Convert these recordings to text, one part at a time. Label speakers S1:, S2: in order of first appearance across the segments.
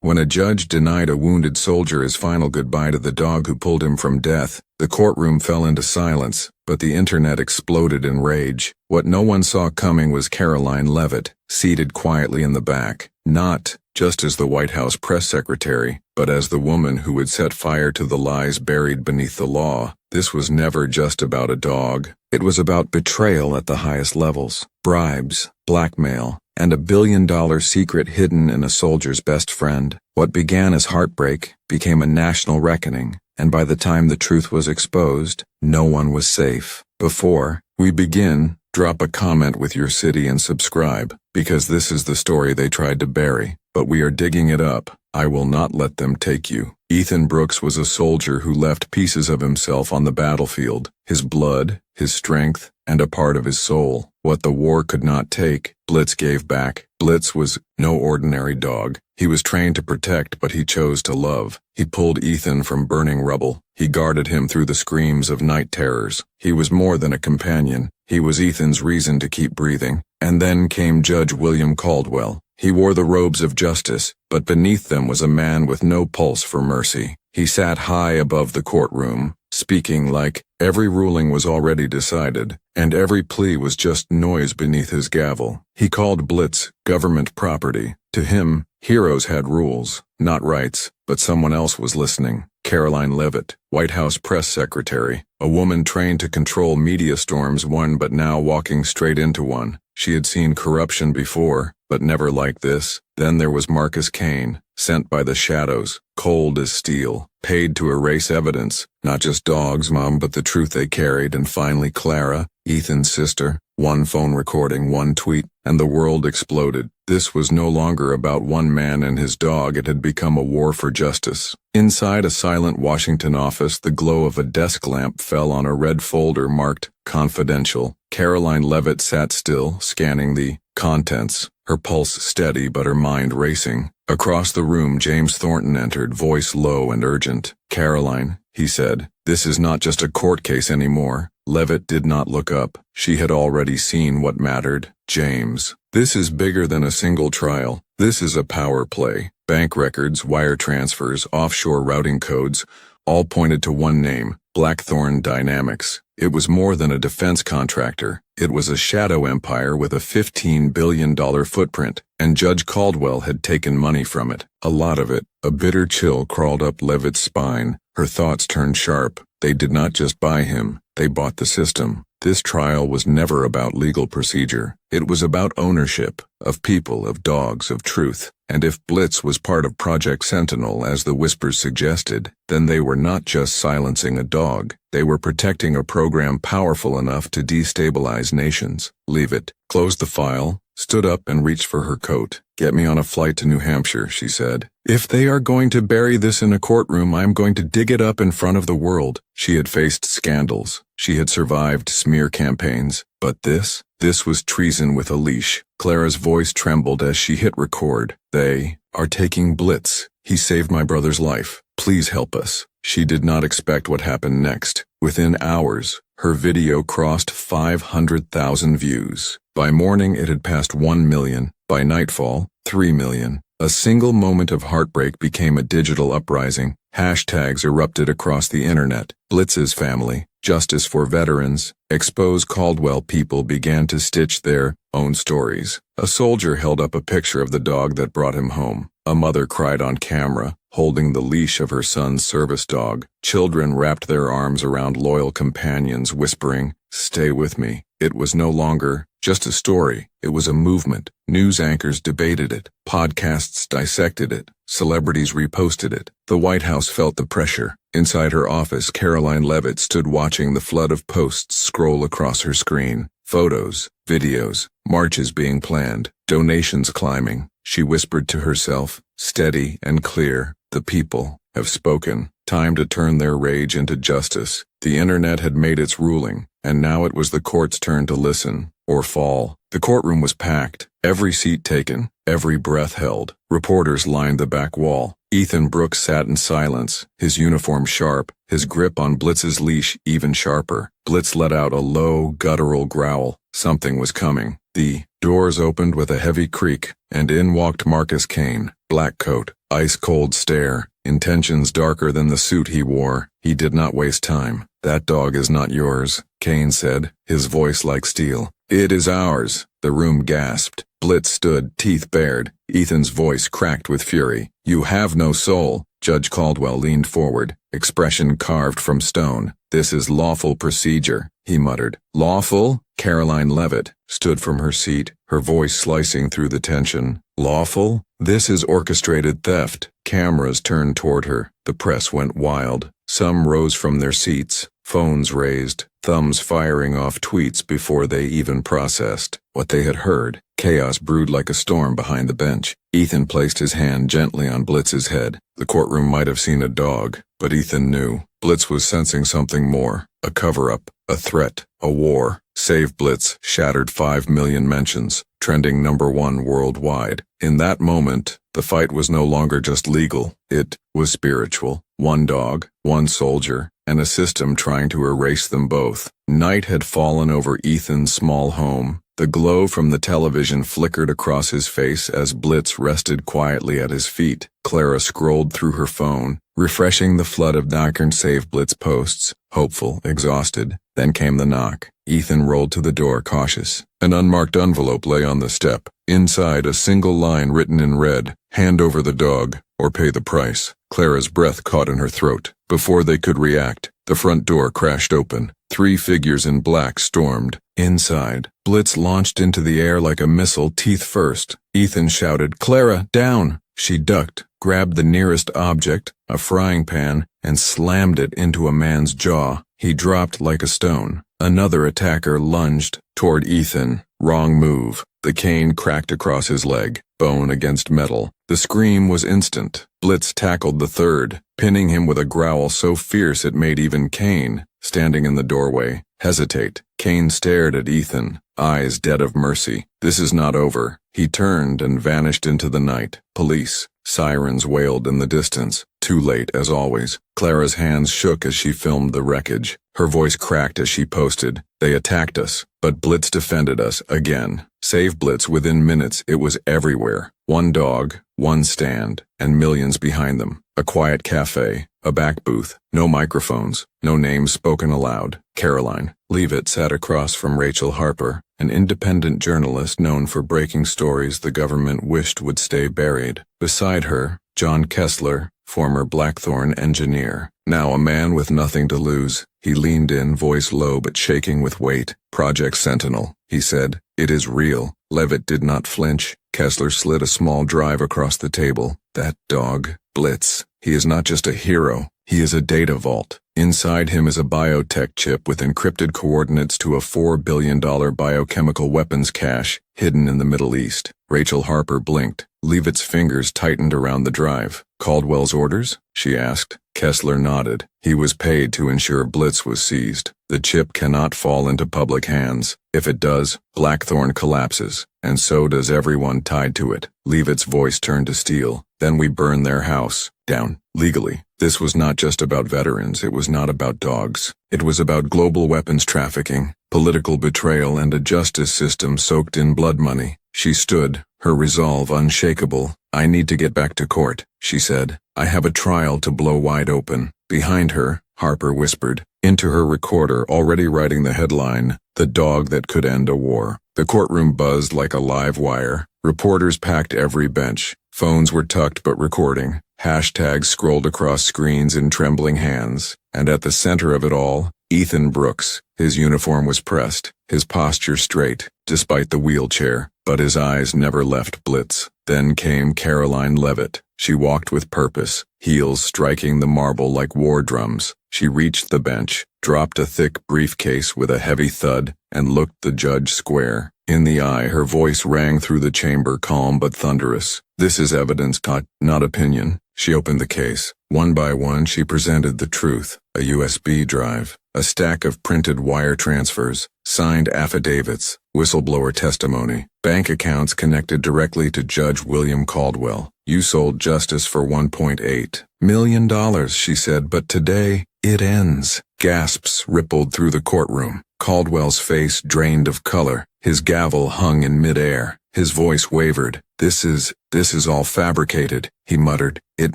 S1: When a judge denied a wounded soldier his final goodbye to the dog who pulled him from death, the courtroom fell into silence, but the internet exploded in rage. What no one saw coming was Caroline Leavitt, seated quietly in the back, not just as the White House press secretary, but as the woman who would set fire to the lies buried beneath the law. This was never just about a dog. It was about betrayal at the highest levels, bribes, blackmail, and $1 billion secret hidden in a soldier's best friend. What began as heartbreak became a national reckoning, and by the time the truth was exposed, no one was safe. Before we begin, drop a comment with your city and subscribe, because this is the story they tried to bury, but we are digging it up. I will not let them take you. Ethan Brooks was a soldier who left pieces of himself on the battlefield, his blood, his strength, and a part of his soul. What the war could not take, Blitz gave back. Blitz was no ordinary dog. He was trained to protect, but he chose to love. He pulled Ethan from burning rubble. He guarded him through the screams of night terrors. He was more than a companion. He was Ethan's reason to keep breathing. And then came Judge William Caldwell. He wore the robes of justice, but beneath them was a man with no pulse for mercy. He sat high above the courtroom, speaking like every ruling was already decided, and every plea was just noise beneath his gavel. He called Blitz government property. To him, heroes had rules, not rights, but someone else was listening. Caroline Leavitt, White House press secretary, a woman trained to control media storms, but now walking straight into one. She had seen corruption before, but never like this. Then there was Marcus Kane, sent by the shadows, cold as steel, paid to erase evidence, not just Dog's mom but the truth they carried. And finally Clara, Ethan's sister. One phone recording, one tweet, and the world exploded. This was no longer about one man and his dog. It had become a war for justice. Inside a silent Washington office, the glow of a desk lamp fell on a red folder marked confidential. Caroline Leavitt sat still, scanning the contents, her pulse steady but her mind racing. Across the room, James Thornton entered, voice low and urgent. "Caroline," he said, "this is not just a court case anymore." Leavitt did not look up. She had already seen what mattered. "James, this is bigger than a single trial. This is a power play. Bank records, wire transfers, offshore routing codes, all pointed to one name, Blackthorn Dynamics. It was more than a defense contractor. It was a shadow empire with a $15 billion footprint, and Judge Caldwell had taken money from it. A lot of it. A bitter chill crawled up Leavitt's spine. Her thoughts turned sharp. They did not just buy him. They bought the system. This trial was never about legal procedure. It was about ownership, of people, of dogs, of truth. And if Blitz was part of Project Sentinel, as the whispers suggested, then they were not just silencing a dog. They were protecting a program powerful enough to destabilize nations. Leavitt closed the file, stood up and reached for her coat. "Get me on a flight to New Hampshire," she said. "If they are going to bury this in a courtroom, I am going to dig it up in front of the world." She had faced scandals. She had survived smear campaigns. But this was treason with a leash. Clara's voice trembled as she hit record. "They are taking Blitz. He saved my brother's life. Please help us." She did not expect what happened next. Within hours, her video crossed 500,000 views. By morning, it had passed 1 million. By nightfall, 3 million. A single moment of heartbreak became a digital uprising. Hashtags erupted across the internet. Blitz's family, justice for veterans, expose Caldwell. People began to stitch their own stories. A soldier held up a picture of the dog that brought him home. A mother cried on camera, holding the leash of her son's service dog. Children wrapped their arms around loyal companions, whispering, "Stay with me." It was no longer just a story. It was a movement. News anchors debated it. Podcasts dissected it. Celebrities reposted it. The White House felt the pressure. Inside her office, Caroline Leavitt stood watching the flood of posts scroll across her screen. Photos, videos, marches being planned, donations climbing. She whispered to herself, steady and clear, "The people have spoken. Time to turn their rage into justice." The internet had made its ruling, and now it was the court's turn to listen, or fall. The courtroom was packed, every seat taken, every breath held. Reporters lined the back wall. Ethan Brooks sat in silence, his uniform sharp, his grip on Blitz's leash even sharper. Blitz let out a low, guttural growl. Something was coming. The doors opened with a heavy creak, and in walked Marcus Kane, black coat, ice-cold stare, intentions darker than the suit he wore. He did not waste time. "That dog is not yours," Kane said, his voice like steel. "It is ours." The room gasped. Blitz stood, teeth bared. Ethan's voice cracked with fury. "You have no soul." Judge Caldwell leaned forward, expression carved from stone. "This is lawful procedure," he muttered. "Lawful?" Caroline Leavitt stood from her seat, her voice slicing through the tension. "Lawful? This is orchestrated theft." Cameras turned toward her. The press went wild. Some rose from their seats, phones raised, thumbs firing off tweets before they even processed what they had heard. Chaos brewed like a storm behind the bench. Ethan placed his hand gently on Blitz's head. The courtroom might have seen a dog, but Ethan knew. Blitz was sensing something more. A cover-up, a threat, a war. Save Blitz shattered 5 million mentions, trending #1 worldwide. In that moment, the fight was no longer just legal. It was spiritual. One dog, one soldier, and a system trying to erase them both. Night had fallen over Ethan's small home. The glow from the television flickered across his face as Blitz rested quietly at his feet. Clara scrolled through her phone, refreshing the flood of knock and save Blitz posts, hopeful, exhausted. Then came the knock. Ethan rolled to the door, cautious. An unmarked envelope lay on the step. Inside, a single line written in red, "Hand over the dog, or pay the price." Clara's breath caught in her throat. Before they could react, the front door crashed open. 3 figures in black stormed. Inside, Blitz launched into the air like a missile, teeth first. Ethan shouted, "Clara, down!" She ducked, grabbed the nearest object, a frying pan, and slammed it into a man's jaw. He dropped like a stone. Another attacker lunged toward Ethan. Wrong move. The cane cracked across his leg, bone against metal. The scream was instant. Blitz tackled the third, pinning him with a growl so fierce it made even Kane, standing in the doorway, hesitate. Kane stared at Ethan, eyes dead of mercy. "This is not over." He turned and vanished into the night. Police. Sirens wailed in the distance. Too late, as always. Clara's hands shook as she filmed the wreckage. Her voice cracked as she posted, "They attacked us, but Blitz defended us again." Save Blitz within minutes. It was everywhere. One dog, one stand, and millions behind them. A quiet cafe, a back booth, no microphones, no names spoken aloud. Caroline Leavitt sat across from Rachel Harper, an independent journalist known for breaking stories the government wished would stay buried. Beside her, John Kessler, former Blackthorn engineer, now a man with nothing to lose. He leaned in, voice low but shaking with weight. "Project Sentinel," he said. "It is real." Leavitt did not flinch. Kessler slid a small drive across the table. "That dog, Blitz, he is not just a hero. He is a data vault. Inside him is a biotech chip with encrypted coordinates to a $4 billion biochemical weapons cache hidden in the Middle East." Rachel Harper blinked. Leavitt's fingers tightened around the drive. "Caldwell's orders?" she asked. Kessler nodded. He was paid to ensure Blitz was seized. "The chip cannot fall into public hands. If it does, Blackthorn collapses, and so does everyone tied to it." Leavitt's voice turned to steel. "Then we burn their house down, legally." This was not just about veterans. It was not about dogs. It was about global weapons trafficking, political betrayal, and a justice system soaked in blood money. She stood, her resolve unshakable. "I need to get back to court," she said. "I have a trial to blow wide open." Behind her, Harper whispered into her recorder, already writing the headline, "The Dog That Could End a War." The courtroom buzzed like a live wire. Reporters packed every bench. Phones were tucked but recording. Hashtags scrolled across screens in trembling hands. And at the center of it all, Ethan Brooks. His uniform was pressed, his posture straight, despite the wheelchair, but his eyes never left Blitz. Then came Caroline Leavitt. She walked with purpose, heels striking the marble like war drums. She reached the bench, dropped a thick briefcase with a heavy thud, and looked the judge square in the eye. Her voice rang through the chamber, calm but thunderous. "This is evidence, not opinion." She opened the case. One by one she presented the truth. A USB drive, a stack of printed wire transfers, signed affidavits, whistleblower testimony, bank accounts connected directly to Judge William Caldwell. "You sold justice for $1.8 million, she said, "but today, it ends." Gasps rippled through the courtroom. Caldwell's face drained of color. His gavel hung in midair. His voice wavered. This is all fabricated, he muttered. It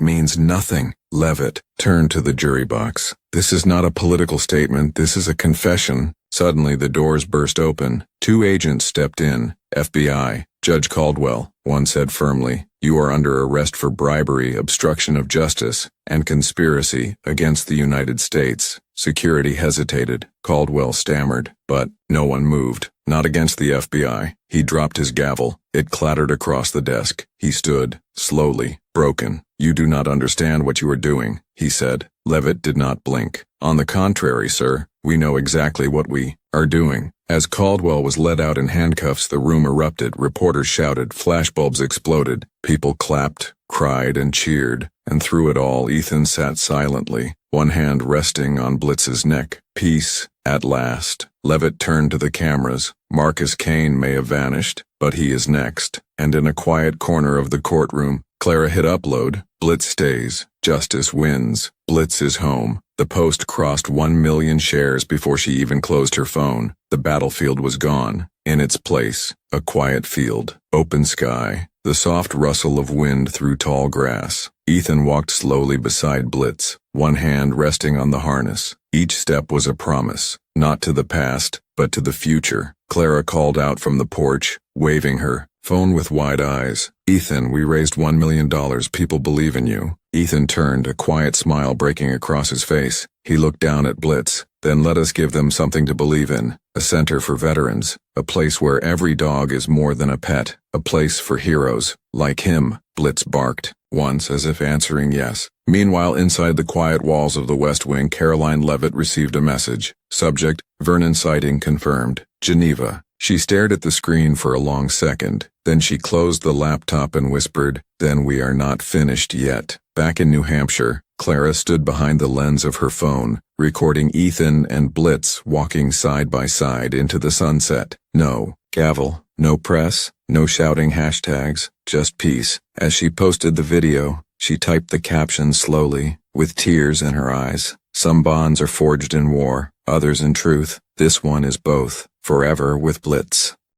S1: means nothing. Leavitt turned to the jury box. This is not a political statement. This is a confession. Suddenly the doors burst open. 2 agents stepped in. FBI, Judge Caldwell, one said firmly. You are under arrest for bribery, obstruction of justice, and conspiracy against the United States. Security hesitated. Caldwell stammered, but no one moved. Not against the FBI. He dropped his gavel. It clattered across the desk. He stood, slowly, broken. You do not understand what you are doing, he said. Leavitt did not blink. On the contrary, sir, we know exactly what we are doing. As Caldwell was led out in handcuffs, the room erupted. Reporters shouted. Flashbulbs exploded. People clapped, cried, and cheered. And through it all, Ethan sat silently, one hand resting on Blitz's neck. Peace, at last. Leavitt turned to the cameras. Marcus Kane may have vanished, but he is next. And in a quiet corner of the courtroom, Clara hit upload. Blitz stays. Justice wins. Blitz is home. The Post crossed 1 million shares before she even closed her phone. The battlefield was gone. In its place, a quiet field, open sky, the soft rustle of wind through tall grass. Ethan walked slowly beside Blitz, one hand resting on the harness. Each step was a promise, not to the past, but to the future. Clara called out from the porch, waving her phone with wide eyes. Ethan, we raised $1 million. People believe in you. Ethan turned, a quiet smile breaking across his face. He looked down at Blitz. Then let us give them something to believe in. A center for veterans. A place where every dog is more than a pet. A place for heroes. Like him, Blitz barked, once as if answering yes. Meanwhile, inside the quiet walls of the West Wing, Caroline Leavitt received a message. Subject, Vernon sighting confirmed. Geneva. She stared at the screen for a long second. Then she closed the laptop and whispered, then we are not finished yet. Back in New Hampshire, Clara stood behind the lens of her phone, recording Ethan and Blitz walking side by side into the sunset. No gavel, no press, no shouting hashtags, just peace. As she posted the video, she typed the caption slowly, with tears in her eyes. Some bonds are forged in war, others in truth. This one is both. Forever with Blitz.